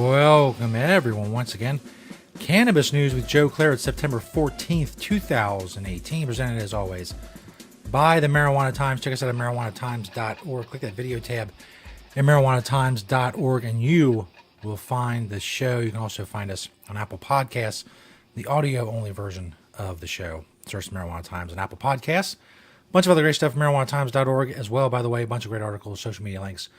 Welcome, everyone, once again. Cannabis News with Joe Clare. It's September 14th, 2018. Presented, as always, by the Marijuana Times. Check us out at marijuanatimes.org. Click that video tab at marijuanatimes.org, and you will find the show. You can also find us on Apple Podcasts, the audio-only version of the show. Search Marijuana Times and Apple Podcasts. A bunch of other great stuff at marijuanatimes.org as well, by the way. A bunch of great articles, social media links,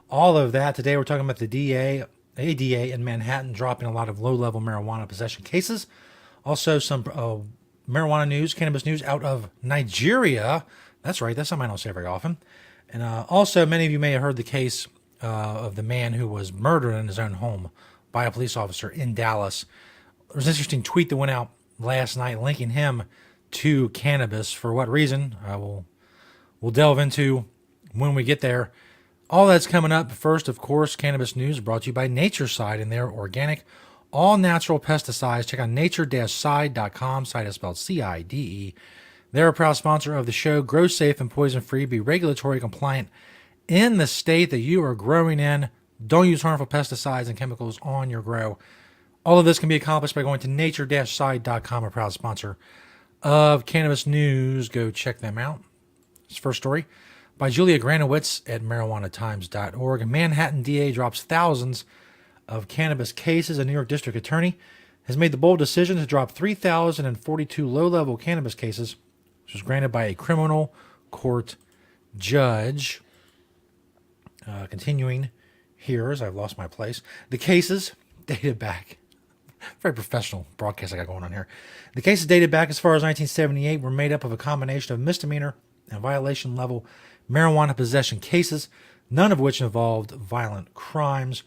all of that. Today we're talking about the ADA in Manhattan dropping a lot of low-level marijuana possession cases. Also some marijuana news, cannabis news out of Nigeria. That's right, that's something I don't say very often. And also, many of you may have heard the case of the man who was murdered in his own home by a police officer in Dallas. There was an interesting tweet that went out last night linking him to cannabis. For what reason? We'll delve into when we get there. All that's coming up. First, of course, cannabis news brought to you by Natureside and their organic, all-natural pesticides. Check out nature-side.com. Side is spelled C-I-D-E. They're a proud sponsor of the show. Grow safe and poison-free. Be regulatory compliant in the state that you are growing in. Don't use harmful pesticides and chemicals on your grow. All of this can be accomplished by going to nature-side.com, a proud sponsor of cannabis news. Go check them out. This first story by Julia Granowitz at marijuanatimes.org. A Manhattan DA drops thousands of cannabis cases. A New York district attorney has made the bold decision to drop 3,042 low-level cannabis cases, which was granted by a criminal court judge. Continuing here, as I've lost my place. The cases dated back. Very professional broadcast I got going on here. The cases dated back as far as 1978 were made up of a combination of misdemeanor and violation level marijuana possession cases, none of which involved violent crimes.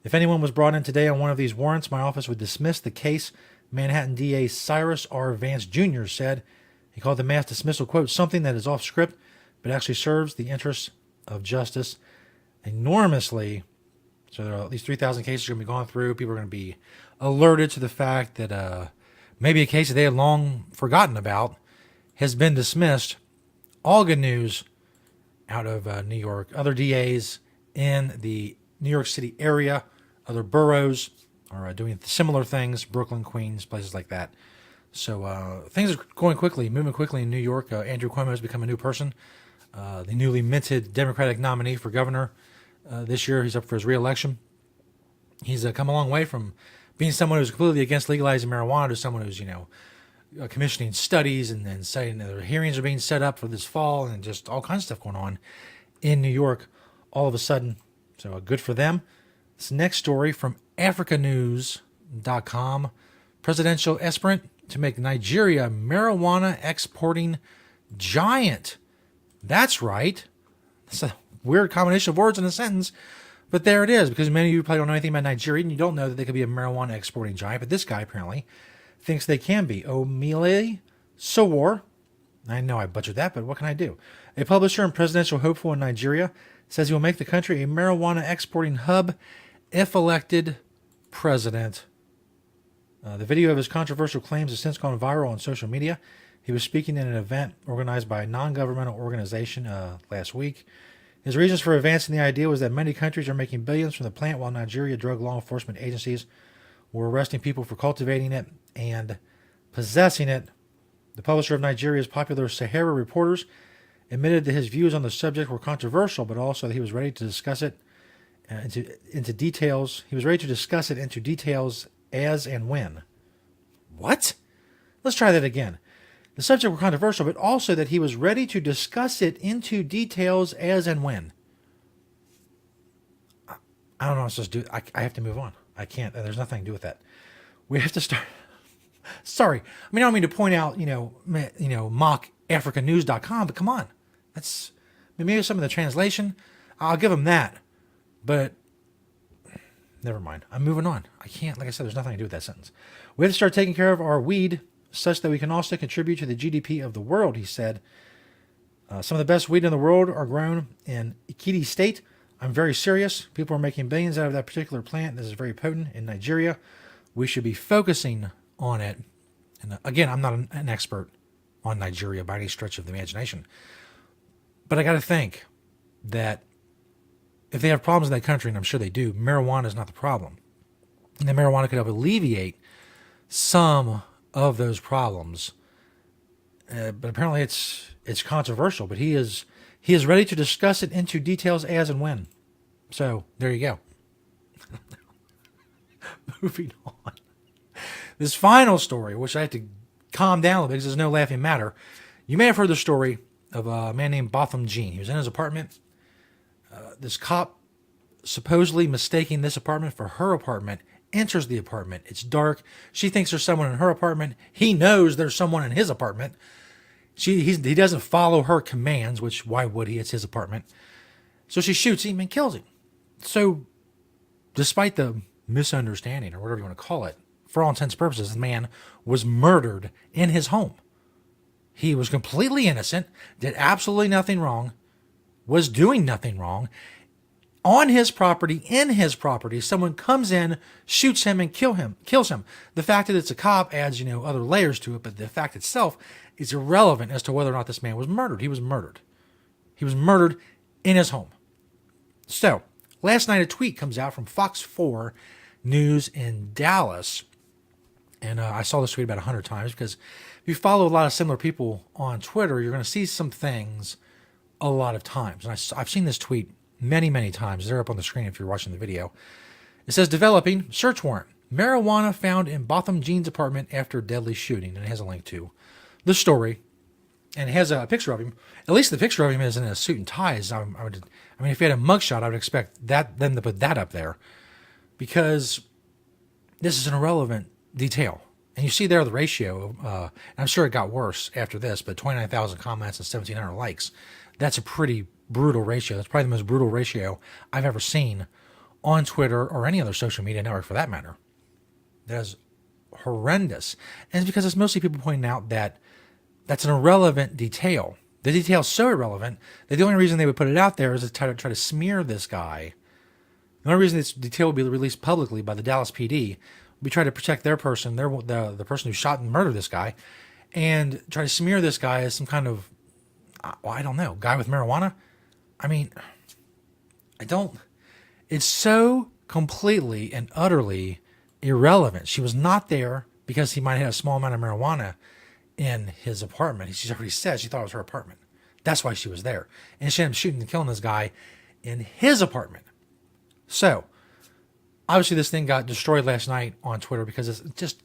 If anyone was brought in today on one of these warrants, my office would dismiss the case, Manhattan DA Cyrus R. Vance Jr. said. He called the mass dismissal, quote, something that is off script, but actually serves the interests of justice enormously. So there are at least 3,000 cases are going to be gone through. People are going to be alerted to the fact that maybe a case that they had long forgotten about has been dismissed. All good news out of New York. Other DAs in the New York City area, other boroughs are doing similar things. Brooklyn, Queens, places like that. So things are going quickly, moving quickly in New York. Andrew Cuomo has become a new person, the newly minted Democratic nominee for governor. This year, he's up for his re-election. He's come a long way from being someone who's completely against legalizing marijuana to someone who's, commissioning studies and then saying that hearings are being set up for this fall and just all kinds of stuff going on in New York all of a sudden. So good for them. This next story from africanews.com. Presidential aspirant to make Nigeria marijuana exporting giant. That's right. That's a weird combination of words in a sentence, but there it is, because many of you probably don't know anything about Nigeria, and you don't know that they could be a marijuana exporting giant, but this guy apparently thinks they can be. Omile Sowore, I know I butchered that, but what can I do? A publisher and presidential hopeful in Nigeria says he will make the country a marijuana exporting hub if elected president. The video of his controversial claims has since gone viral on social media. He was speaking in an event organized by a non-governmental organization last week. His reasons for advancing the idea was that many countries are making billions from the plant, while Nigeria drug law enforcement agencies were arresting people for cultivating it and possessing it. The publisher of Nigeria's popular Sahara Reporters admitted that his views on the subject were controversial, but also that he was ready to discuss it into details. He was ready to discuss it into details as and when. What? Let's try that again. The subject were controversial, but also that he was ready to discuss it into details as and when. I don't know what I'm supposed to do. I have to move on. I can't. There's nothing to do with that. We have to start. Sorry. I mean, I don't mean to point out, mock africanews.com, but come on. That's maybe some of the translation. I'll give them that. But never mind. I'm moving on. I can't. Like I said, there's nothing to do with that sentence. We have to start taking care of our weed such that we can also contribute to the GDP of the world, he said. Some of the best weed in the world are grown in Ekiti State. I'm very serious. People are making billions out of that particular plant. This is very potent in Nigeria. We should be focusing on it. And again, I'm not an expert on Nigeria by any stretch of the imagination. But I got to think that if they have problems in that country, and I'm sure they do, marijuana is not the problem. And the marijuana could help alleviate some of those problems. But apparently it's controversial. But he is ready to discuss it into details as and when. So there you go. Moving on. This final story, which I have to calm down a little bit because there's no laughing matter. You may have heard the story of a man named Botham Jean. He was in his apartment. This cop, supposedly mistaking this apartment for her apartment, enters the apartment. It's dark. She thinks there's someone in her apartment. He knows there's someone in his apartment. He doesn't follow her commands, which why would he? It's his apartment. So she shoots him and kills him. So despite the misunderstanding or whatever you want to call it, for all intents and purposes, the man was murdered in his home. He was completely innocent, did absolutely nothing wrong, was doing nothing wrong. On his property, in his property, someone comes in, shoots him, and kills him. The fact that it's a cop adds, other layers to it, but the fact itself is irrelevant as to whether or not this man was murdered. He was murdered. He was murdered in his home. So, last night a tweet comes out from Fox 4 News in Dallas. And I saw this tweet about 100 times because if you follow a lot of similar people on Twitter, you're going to see some things a lot of times. And I've seen this tweet many, many times. They're up on the screen if you're watching the video. It says, developing search warrant. Marijuana found in Botham Jean's apartment after deadly shooting. And it has a link to the story. And it has a picture of him. At least the picture of him is in a suit and ties. I mean, if he had a mugshot, I would expect them to put that up there. Because this is an irrelevant detail. And you see there the ratio. And I'm sure it got worse after this, but 29,000 comments and 1,700 likes. That's a pretty brutal ratio. That's probably the most brutal ratio I've ever seen on Twitter or any other social media network for that matter. That is horrendous. And it's because it's mostly people pointing out that that's an irrelevant detail. The detail is so irrelevant that the only reason they would put it out there is to try to smear this guy. The only reason this detail would be released publicly by the Dallas PD would be try to protect their person, the person who shot and murdered this guy, and try to smear this guy as some kind of, I don't know, guy with marijuana. I mean, it's so completely and utterly irrelevant. She was not there because he might have a small amount of marijuana in his apartment. She's already said she thought it was her apartment. That's why she was there. And she ended up shooting and killing this guy in his apartment. So, obviously this thing got destroyed last night on Twitter because it's just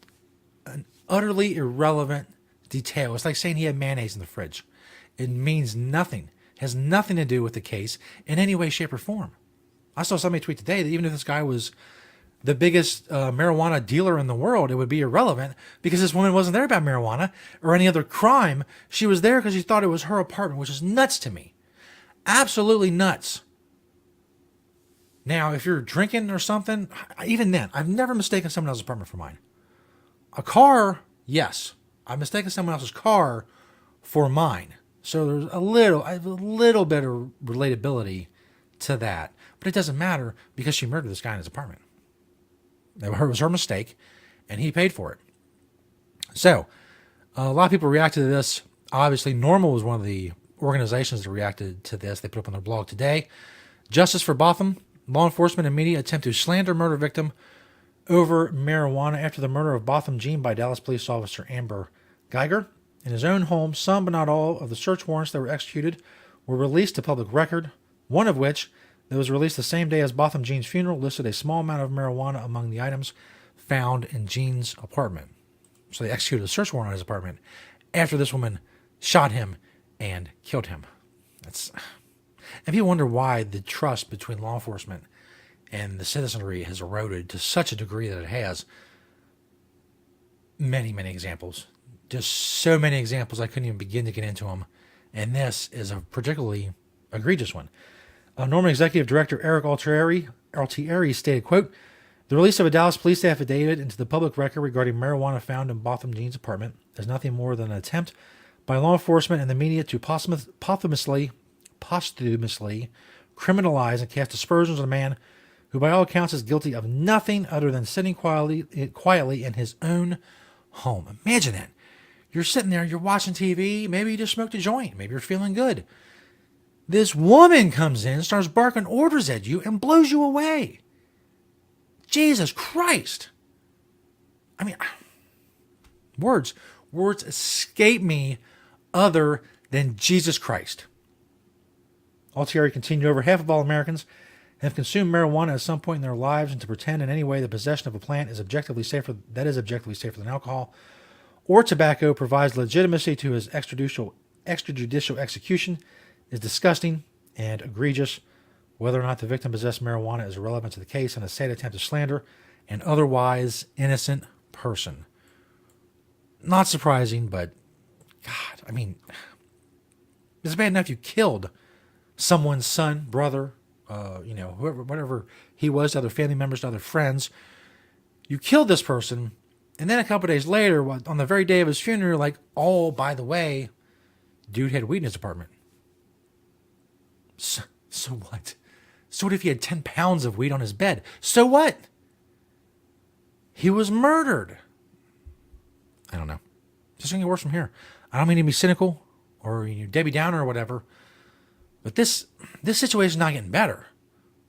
an utterly irrelevant detail. It's like saying he had mayonnaise in the fridge. It means nothing. It has nothing to do with the case in any way, shape, or form. I saw somebody tweet today that even if this guy was the biggest marijuana dealer in the world, it would be irrelevant because this woman wasn't there about marijuana or any other crime. She was there because she thought it was her apartment, which is nuts to me. Absolutely nuts. Now, if you're drinking or something, even then, I've never mistaken someone else's apartment for mine. A car, yes. I've mistaken someone else's car for mine. So there's a little bit of relatability to that. But it doesn't matter because she murdered this guy in his apartment. It was her mistake, and he paid for it. So, a lot of people reacted to this. Obviously, NORML was one of the organizations that reacted to this. They put up on their blog today. Justice for Botham. Law enforcement and media attempt to slander murder victim over marijuana after the murder of Botham Jean by Dallas police officer Amber Geiger. In his own home, some but not all of the search warrants that were executed were released to public record, one of which that was released the same day as Botham Jean's funeral listed a small amount of marijuana among the items found in Jean's apartment. So they executed a search warrant on his apartment after this woman shot him and killed him. And people wonder why the trust between law enforcement and the citizenry has eroded to such a degree that it has. Many, many examples. Just so many examples I couldn't even begin to get into them. And this is a particularly egregious one. NORML Executive Director Eric Altieri stated, quote, the release of a Dallas police affidavit into the public record regarding marijuana found in Botham Jean's apartment is nothing more than an attempt by law enforcement and the media to posthumously criminalize and cast aspersions on a man who by all accounts is guilty of nothing other than sitting quietly in his own home. Imagine that. You're sitting there, you're watching TV, maybe you just smoked a joint, maybe you're feeling good. This woman comes in, starts barking orders at you, and blows you away. Jesus Christ. I mean, words escape me other than Jesus Christ. Altieri continued, over half of all Americans have consumed marijuana at some point in their lives, and to pretend in any way the possession of a plant is objectively safer than alcohol or tobacco provides legitimacy to his extrajudicial execution is disgusting and egregious. Whether or not the victim possessed marijuana is irrelevant to the case and a sad attempt to slander an otherwise innocent person. Not surprising, but God, I mean, it's bad enough you killed someone's son, brother, whoever, whatever he was, to other family members, to other friends. You killed this person, and then a couple of days later, on the very day of his funeral, you're like, oh, by the way, dude had weed in his apartment. So what? So what if he had 10 pounds of weed on his bed? So what? He was murdered. I don't know. Just going to get worse from here. I don't mean to be cynical or Debbie Downer or whatever, but this situation is not getting better.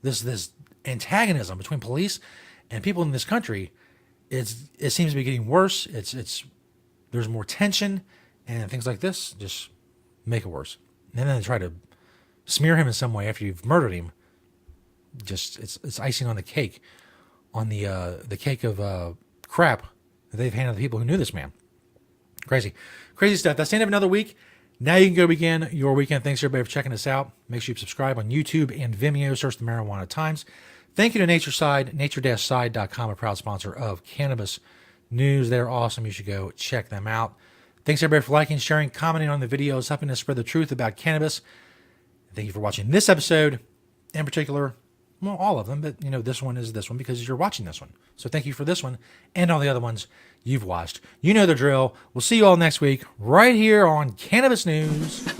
This antagonism between police and people in this country, it seems to be getting worse. There's more tension, and things like this just make it worse. And then they try to smear him in some way after you've murdered him. Just it's icing on the cake, on the cake of crap that they've handed the people who knew this man. Crazy stuff. That's the end of another week. Now you can go begin your weekend. Thanks everybody for checking us out. Make sure you subscribe on YouTube and Vimeo. Search the Marijuana Times. Thank you to Natureside, nature-side.com, a proud sponsor of Cannabis News. They're awesome. You should go check them out. Thanks everybody for liking, sharing, commenting on the videos, helping us spread the truth about cannabis. Thank you for watching this episode in particular. Well, all of them, but this one is this one because you're watching this one. So thank you for this one and all the other ones you've watched. You know the drill. We'll see you all next week right here on Cannabis News.